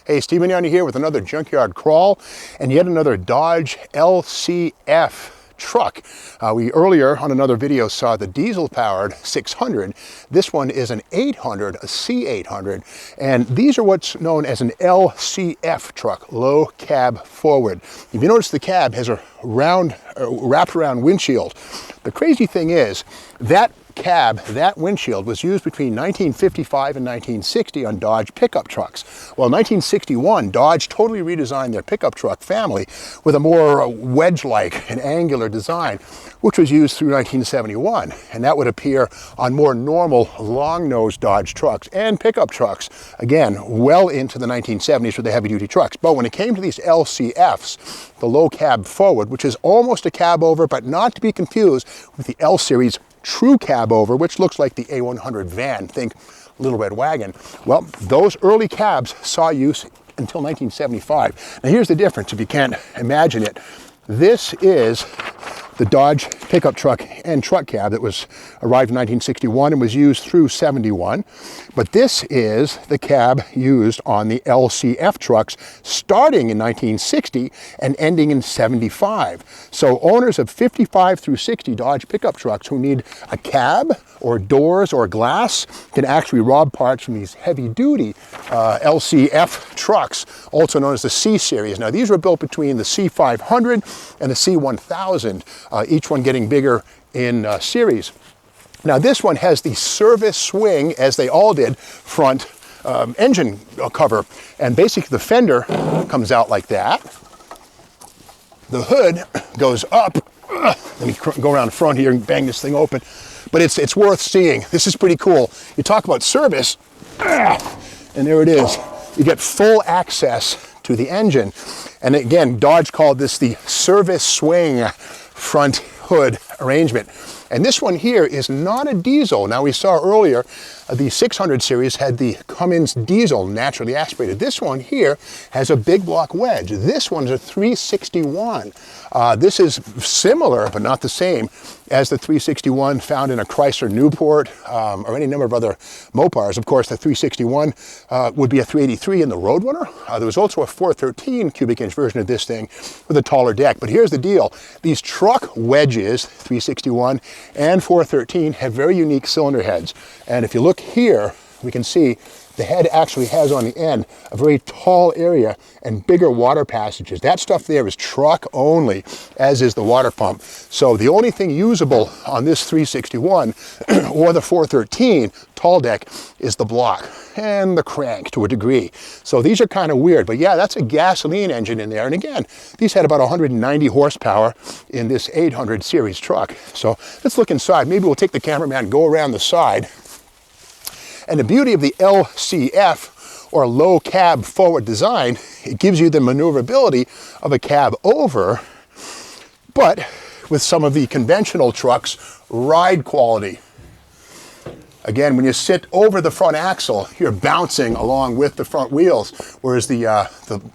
Hey, Stephen Yanni here with another Junkyard Crawl and yet another Dodge LCF truck. We earlier on another video saw the diesel-powered 600. This one is an 800, a C800, and these are what's known as an LCF truck, low cab forward. If you notice, the cab has a round, wrapped around windshield. The crazy thing is that cab, that windshield, was used between 1955 and 1960 on Dodge pickup trucks. Well, in 1961, Dodge totally redesigned their pickup truck family with a more wedge-like and angular design, which was used through 1971. And that would appear on more normal long-nosed Dodge trucks and pickup trucks, again, well into the 1970s with the heavy-duty trucks. But when it came to these LCFs, the low cab forward, which is almost a cab over, but not to be confused with the L Series true cab over, which looks like the A100 van, think Little Red Wagon. Well, those early cabs saw use until 1975. Now here's the difference, if you can't imagine it. This is the Dodge pickup truck and truck cab that arrived in 1961 and was used through 71. But this is the cab used on the LCF trucks starting in 1960 and ending in 75. So owners of 55 through 60 Dodge pickup trucks who need a cab or doors or glass can actually rob parts from these heavy-duty LCF trucks, also known as the C Series. Now these were built between the C500 and the C1000. Each one getting bigger in series. Now this one has the service swing, as they all did, front engine cover. And basically the fender comes out like that. The hood goes up. Let me go around the front here and bang this thing open. But it's worth seeing. This is pretty cool. You talk about service, and there it is. You get full access to the engine. And again, Dodge called this the service swing front hood arrangement. And this one here is not a diesel. Now we saw earlier the 600 series had the Cummins diesel, naturally aspirated. This one here has a big block wedge. This one's a 361. This is similar, but not the same, as the 361 found in a Chrysler Newport or any number of other Mopars. Of course, the 361 would be a 383 in the Roadrunner. There was also a 413 cubic inch version of this thing with a taller deck. But here's the deal. These truck wedges, 361 and 413, have very unique cylinder heads. And if you look here, we can see the head actually has on the end a very tall area and bigger water passages. That stuff there is truck only, as is the water pump. So the only thing usable on this 361 or the 413 tall deck is the block and the crank to a degree. So these are kind of weird, but yeah, that's a gasoline engine in there. And again, these had about 190 horsepower in this 800 series truck. So let's look inside. Maybe we'll take the cameraman, go around the side. And the beauty of the LCF, or low cab forward design, it gives you the maneuverability of a cab over, but with some of the conventional trucks, ride quality. Again, when you sit over the front axle, you're bouncing along with the front wheels, whereas the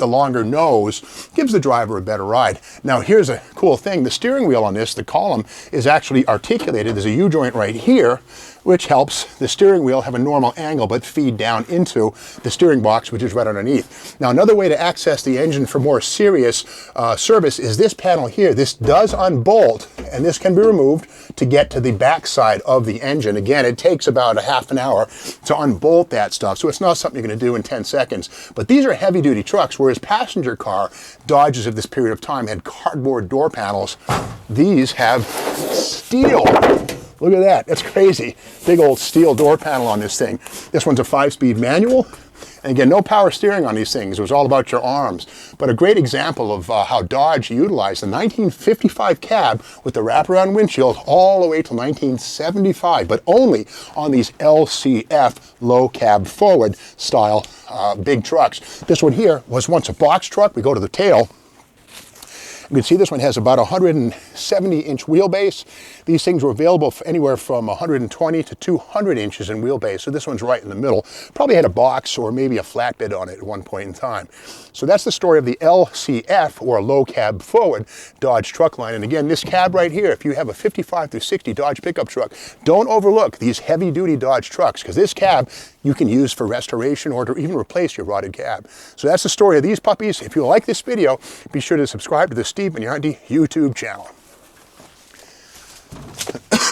longer nose gives the driver a better ride. Now, here's a cool thing. The steering wheel on this, the column, is actually articulated. There's a U-joint right here, which helps the steering wheel have a normal angle but feed down into the steering box, which is right underneath. Now, another way to access the engine for more serious service is this panel here. This does unbolt, and this can be removed to get to the back side of the engine. Again, it takes about a half an hour to unbolt that stuff, so it's not something you're going to do in 10 seconds. But these are heavy-duty trucks, whereas passenger car Dodges of this period of time had cardboard door panels. These have steel. Look at that, that's crazy. Big old steel door panel on this thing. This one's a 5-speed manual. And again, no power steering on these things. It was all about your arms. But a great example of how Dodge utilized the 1955 cab with the wraparound windshield all the way till 1975, but only on these LCF low cab forward style big trucks. This one here was once a box truck. We go to the tail. You can see this one has about 100 70-inch wheelbase. These things were available for anywhere from 120 to 200 inches in wheelbase, so this one's right in the middle. Probably had a box or maybe a flatbed on it at one point in time. So that's the story of the LCF, or low cab forward, Dodge truck line. And again, this cab right here, if you have a 55 through 60 Dodge pickup truck, don't overlook these heavy-duty Dodge trucks, because this cab you can use for restoration or to even replace your rotted cab. So that's the story of these puppies. If you like this video, be sure to subscribe to the Steve Bernardston YouTube channel.